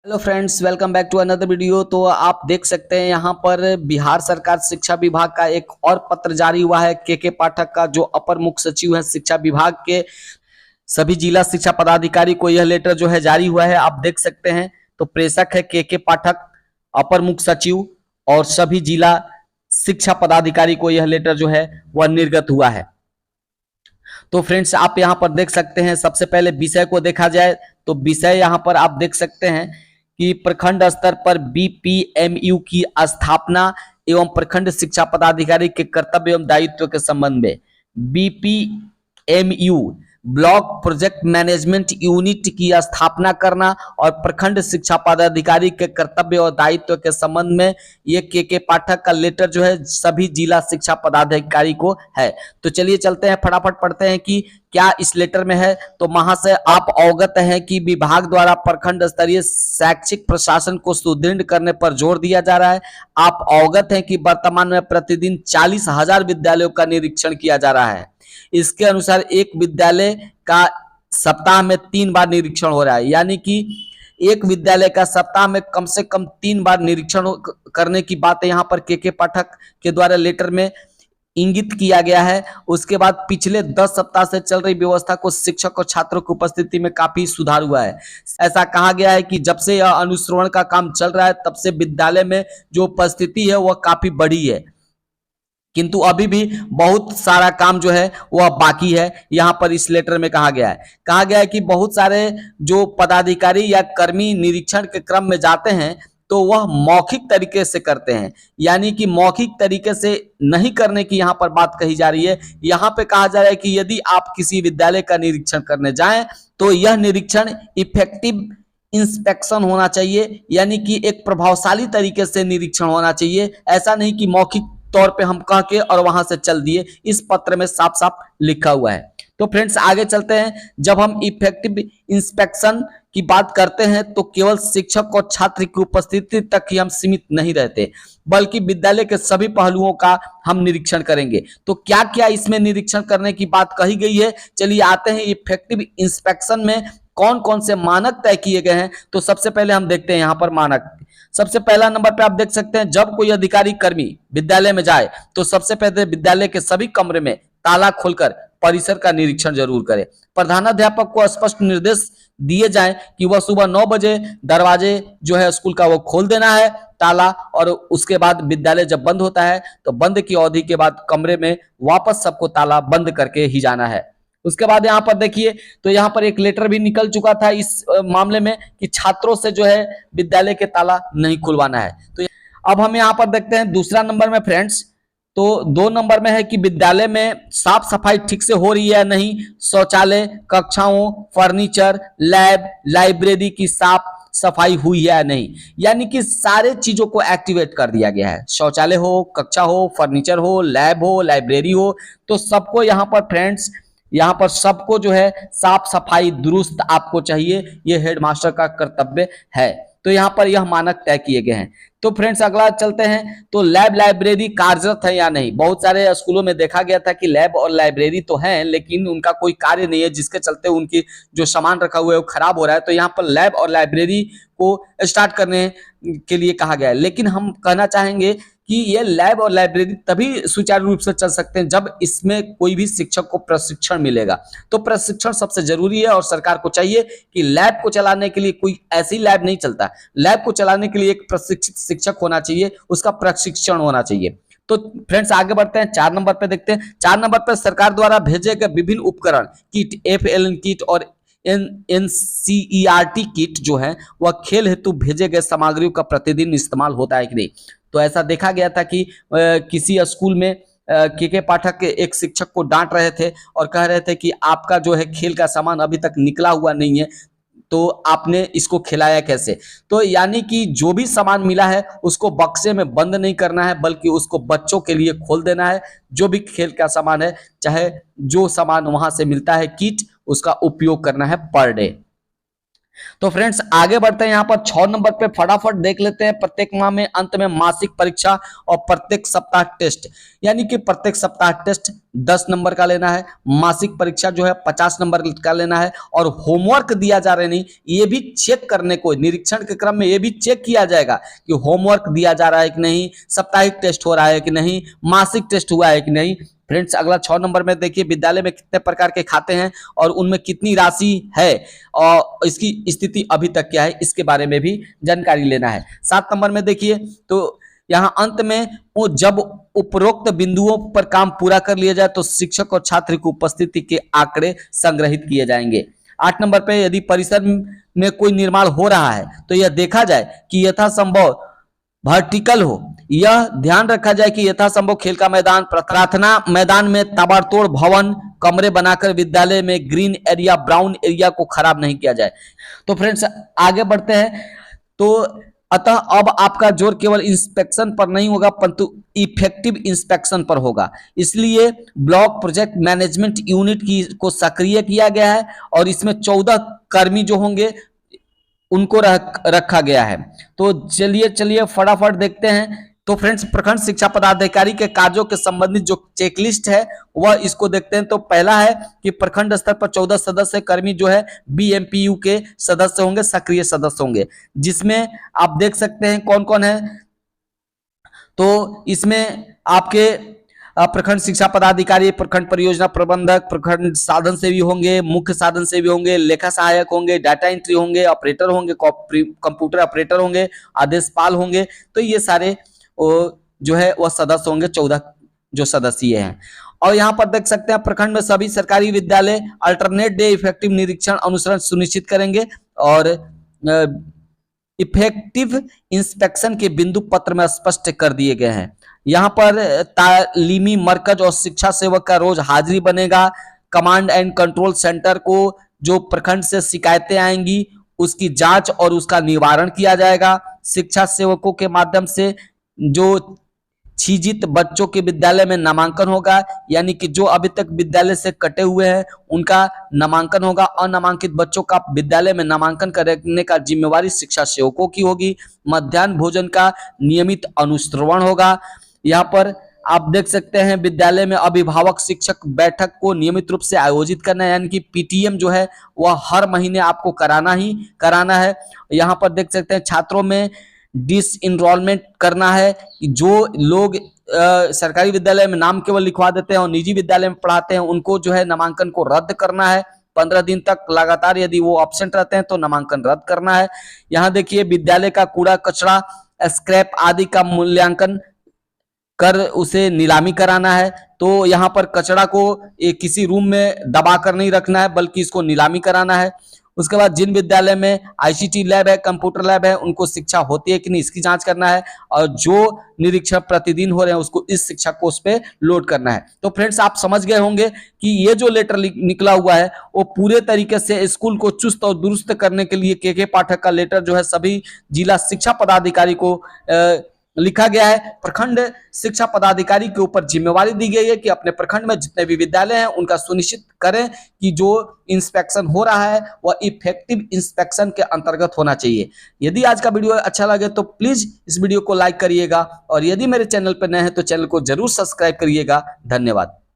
Hello friends, welcome back to another video. तो आप देख सकते हैं यहाँ पर बिहार सरकार शिक्षा विभाग का एक और पत्र जारी हुआ है। के पाठक का जो अपर मुख्य सचिव है शिक्षा विभाग के, सभी जिला शिक्षा पदाधिकारी को यह लेटर जो है जारी हुआ है। आप देख सकते हैं तो प्रेषक है के पाठक, अपर मुख्य सचिव और सभी जिला शिक्षा पदाधिकारी को यह लेटर जो है वह निर्गत हुआ है। तो फ्रेंड्स आप यहाँ पर देख सकते हैं, सबसे पहले विषय को देखा जाए तो विषय यहाँ पर आप देख सकते हैं कि प्रखंड स्तर पर बीपीएमयू की स्थापना एवं प्रखंड शिक्षा पदाधिकारी के कर्तव्य एवं दायित्व के संबंध में बीपीएमयू ब्लॉक प्रोजेक्ट मैनेजमेंट यूनिट की स्थापना करना और प्रखंड शिक्षा पदाधिकारी के कर्तव्य और दायित्व के संबंध में ये के पाठक का लेटर जो है सभी जिला शिक्षा पदाधिकारी को है। तो चलिए चलते हैं, फटाफट पढ़ते हैं कि क्या इस लेटर में है। तो महाशय, आप अवगत हैं कि विभाग द्वारा प्रखंड स्तरीय शैक्षिक प्रशासन को सुदृढ़ करने पर जोर दिया जा रहा है। आप अवगत हैं कि वर्तमान में प्रतिदिन 40,000 विद्यालयों का निरीक्षण किया जा रहा है। इसके अनुसार एक विद्यालय का सप्ताह में 3 बार निरीक्षण हो रहा है, यानी कि एक विद्यालय का सप्ताह में कम से कम 3 बार निरीक्षण करने की बात यहाँ पर के पाठक के द्वारा लेटर में इंगित किया गया है। उसके बाद पिछले 10 सप्ताह से चल रही व्यवस्था को शिक्षक और छात्रों की उपस्थिति में काफी सुधार हुआ है। ऐसा कहा गया है कि जब से यह अनुश्रवण का काम चल रहा है तब से विद्यालय में जो उपस्थिति है वह काफी बढ़ी है, किंतु अभी भी बहुत सारा काम जो है वह बाकी है। यहाँ पर इस लेटर में कहा गया है कि बहुत सारे जो पदाधिकारी या कर्मी निरीक्षण के क्रम में जाते हैं तो वह मौखिक तरीके से करते हैं, यानी कि मौखिक तरीके से नहीं करने की यहाँ पर बात कही जा रही है। यहाँ पे कहा जा रहा है कि यदि आप किसी विद्यालय का निरीक्षण करने जाएं तो यह निरीक्षण इफेक्टिव इंस्पेक्शन होना चाहिए, यानी कि एक प्रभावशाली तरीके से निरीक्षण होना चाहिए। ऐसा नहीं कि मौखिक तौर पे हम कह के और वहां से चल दिए, इस पत्र में साफ साफ लिखा हुआ है। तो फ्रेंड्स आगे चलते हैं। जब हम इफेक्टिव इंस्पेक्शन की बात करते हैं तो केवल शिक्षक और छात्र की उपस्थिति तक ही हम सीमित नहीं रहते, बल्कि विद्यालय के सभी पहलुओं का हम निरीक्षण करेंगे। तो क्या क्या इसमें निरीक्षण करने की बात कही गई है, चलिए आते हैं। इफेक्टिव इंस्पेक्शन में कौन कौन से मानक तय किए गए हैं, तो सबसे पहले हम देखते हैं यहाँ पर मानक। सबसे पहला नंबर पे आप देख सकते हैं, जब कोई अधिकारी कर्मी विद्यालय में जाए तो सबसे पहले विद्यालय के सभी कमरे में ताला खोलकर परिसर का निरीक्षण जरूर करे। प्रधानाध्यापक को स्पष्ट निर्देश दिए जाएं कि वह सुबह 9 बजे दरवाजे जो है स्कूल का वो खोल देना है ताला, और उसके बाद विद्यालय जब बंद होता है तो बंद की अवधि के बाद कमरे में वापस सबको ताला बंद करके ही जाना है। उसके बाद यहाँ पर देखिए तो यहाँ पर एक लेटर भी निकल चुका था इस मामले में कि छात्रों से जो है विद्यालय के ताला नहीं खुलवाना है। तो अब हम यहाँ पर देखते हैं दूसरा नंबर में फ्रेंड्स, तो 2 नंबर में है कि विद्यालय में साफ सफाई ठीक से हो रही है या नहीं। शौचालय, कक्षाओं, फर्नीचर, लैब, लाइब्रेरी की साफ सफाई हुई है या नहीं, यानी कि सारे चीजों को एक्टिवेट कर दिया गया है। शौचालय हो, कक्षा हो, फर्नीचर हो, लैब हो, लाइब्रेरी हो, तो सबको यहाँ पर फ्रेंड्स, यहाँ पर सबको जो है साफ सफाई दुरुस्त आपको चाहिए, ये हेडमास्टर का कर्तव्य है। तो यहाँ पर यह मानक तय किए गए हैं। तो फ्रेंड्स अगला चलते हैं, तो लैब लाइब्रेरी कार्यरत है या नहीं। बहुत सारे स्कूलों में देखा गया था कि लैब और लाइब्रेरी तो हैं लेकिन उनका कोई कार्य नहीं है, जिसके चलते उनकी जो सामान रखा हुआ है वो खराब हो रहा है। तो यहाँ पर लैब और लाइब्रेरी को स्टार्ट करने के लिए कहा गया है, लेकिन हम कहना चाहेंगे कि ये लैब और लाइब्रेरी तभी सुचारू रूप से चल सकते हैं जब इसमें कोई भी शिक्षक को प्रशिक्षण मिलेगा। तो प्रशिक्षण सबसे जरूरी है और सरकार को चाहिए कि लैब को चलाने के लिए कोई ऐसी लैब नहीं चलता, लैब को चलाने के लिए एक प्रशिक्षित शिक्षक होना चाहिए, उसका प्रशिक्षण होना चाहिए। तो फ्रेंड्स आगे बढ़ते हैं, 4 नंबर पे देखते हैं। 4 नंबर पे सरकार द्वारा भेजे गए विभिन्न उपकरण किट, FLN किट और NCERT किट जो है वह खेल हेतु भेजे गए सामग्रियों का प्रतिदिन इस्तेमाल होता है कि नहीं। तो ऐसा देखा गया था कि किसी स्कूल में के पाठक एक शिक्षक को डांट रहे थे और कह रहे थे कि आपका जो है खेल का सामान अभी तक निकला हुआ नहीं है, तो आपने इसको खिलाया कैसे। तो यानी कि जो भी सामान मिला है उसको बक्से में बंद नहीं करना है, बल्कि उसको बच्चों के लिए खोल देना है। जो भी खेल का सामान है, चाहे जो सामान वहां से मिलता है किट, उसका उपयोग करना है पर डे। तो फ्रेंड्स आगे बढ़ते हैं, यहाँ पर 6 नंबर पे फटाफट देख लेते हैं। प्रत्येक माह में अंत में मासिक परीक्षा और प्रत्येक सप्ताह टेस्ट, यानी कि प्रत्येक सप्ताह टेस्ट 10 नंबर का लेना है, मासिक परीक्षा जो है 50 नंबर का लेना है, और होमवर्क दिया जा रहा है नहीं, ये भी चेक करने को निरीक्षण के क्रम में ये भी चेक किया जाएगा कि होमवर्क दिया जा रहा है कि नहीं, साप्ताहिक टेस्ट हो रहा है कि नहीं, मासिक टेस्ट हुआ है कि नहीं। फ्रेंड्स अगला 6 नंबर में देखिए, विद्यालय में कितने प्रकार के खाते हैं और उनमें कितनी राशि है और इसकी स्थिति अभी तक क्या है, इसके बारे में भी जानकारी लेना है। 7 नंबर में देखिए, तो यहां अंत में वो जब उपरोक्त बिंदुओं पर काम पूरा कर लिया जाए तो शिक्षक और छात्र की उपस्थिति के आंकड़े संग्रहित किए जाएंगे। 8 नंबर पे, यदि परिसर में कोई निर्माण हो रहा है तो यह देखा जाए कि यथासंभव वर्टिकल हो। यह ध्यान रखा जाए कि यथासंभव खेल का मैदान, प्रार्थना मैदान में ताबड़तोड़ भवन, कमरे बनाकर विद्यालय में ग्रीन एरिया, ब्राउन एरिया को खराब नहीं किया जाए। तो फ्रेंड्स आगे बढ़ते हैं। तो अतः अब आपका जोर केवल इंस्पेक्शन पर नहीं होगा परंतु इफेक्टिव इंस्पेक्शन पर होगा। इसलिए ब्लॉक प्रोजेक्ट मैनेजमेंट यूनिट को सक्रिय किया गया है और इसमें 14 कर्मी जो होंगे उनको रखा गया है। तो चलिए फटाफट देखते हैं। तो फ्रेंड्स प्रखंड शिक्षा पदाधिकारी के कार्यों के संबंधित जो चेकलिस्ट है वह इसको देखते हैं। तो पहला है कि प्रखंड स्तर पर 14 सदस्य कर्मी जो है बीएमपीयू के सदस्य होंगे, सक्रिय सदस्य होंगे, जिसमें आप देख सकते हैं कौन कौन है। तो इसमें आपके प्रखंड शिक्षा पदाधिकारी, प्रखंड परियोजना प्रबंधक, प्रखंड साधन सेवी होंगे, मुख्य साधन सेवी होंगे, लेखा सहायक होंगे, डाटा एंट्री होंगे, ऑपरेटर होंगे, कंप्यूटर ऑपरेटर होंगे, आदेशपाल होंगे। तो ये सारे जो है वह सदस्य होंगे, 14 जो सदस्य हैं। और यहाँ पर देख सकते हैं प्रखंड में सभी सरकारी विद्यालय अल्टरनेट डे इफेक्टिव निरीक्षण अनुसरण सुनिश्चित करेंगे और इफेक्टिव इंस्पेक्शन के बिंदु पत्र में स्पष्ट कर दिए गए हैं। यहाँ पर तालीमी मरकज और शिक्षा सेवक का रोज हाजिरी बनेगा। कमांड एंड कंट्रोल सेंटर को जो प्रखंड से शिकायतें आएंगी उसकी जांच और उसका निवारण किया जाएगा। शिक्षा सेवकों के माध्यम से जो छिजित बच्चों के विद्यालय में नामांकन होगा, यानी कि जो अभी तक विद्यालय से कटे हुए हैं उनका नामांकन होगा। अनामांकित बच्चों का विद्यालय में नामांकन करने का जिम्मेवारी शिक्षा सेवकों की होगी। मध्याह्न भोजन का नियमित अनुश्रवण होगा। यहाँ पर आप देख सकते हैं विद्यालय में अभिभावक शिक्षक बैठक को नियमित रूप से आयोजित करना है, यानी कि पीटीएम जो है वह हर महीने आपको कराना है। यहाँ पर देख सकते हैं छात्रों में डिस इनरोलमेंट करना है। जो लोग सरकारी विद्यालय में नाम केवल लिखवा देते हैं और निजी विद्यालय में पढ़ाते हैं उनको जो है नामांकन को रद्द करना है। 15 दिन तक लगातार यदि वो एब्सेंट रहते हैं तो नामांकन रद्द करना है। यहाँ देखिए विद्यालय का कूड़ा कचरा, स्क्रैप आदि का मूल्यांकन कर उसे नीलामी कराना है। तो यहाँ पर कचरा को किसी रूम में दबा कर नहीं रखना है बल्कि इसको नीलामी कराना है। उसके बाद जिन विद्यालय में आईसीटी लैब है, कंप्यूटर लैब है, उनको शिक्षा होती है कि नहीं इसकी जांच करना है और जो निरीक्षण प्रतिदिन हो रहे हैं उसको इस शिक्षा कोर्स पे लोड करना है। तो फ्रेंड्स आप समझ गए होंगे कि ये जो लेटर निकला हुआ है वो पूरे तरीके से स्कूल को चुस्त और दुरुस्त करने के लिए के पाठक का लेटर जो है सभी जिला शिक्षा पदाधिकारी को लिखा गया है। प्रखंड शिक्षा पदाधिकारी के ऊपर जिम्मेवारी दी गई है कि अपने प्रखंड में जितने भी विद्यालय हैं उनका सुनिश्चित करें कि जो इंस्पेक्शन हो रहा है वह इफेक्टिव इंस्पेक्शन के अंतर्गत होना चाहिए। यदि आज का वीडियो अच्छा लगे तो प्लीज इस वीडियो को लाइक करिएगा और यदि मेरे चैनल पर नए हैं तो चैनल को जरूर सब्सक्राइब करिएगा। धन्यवाद।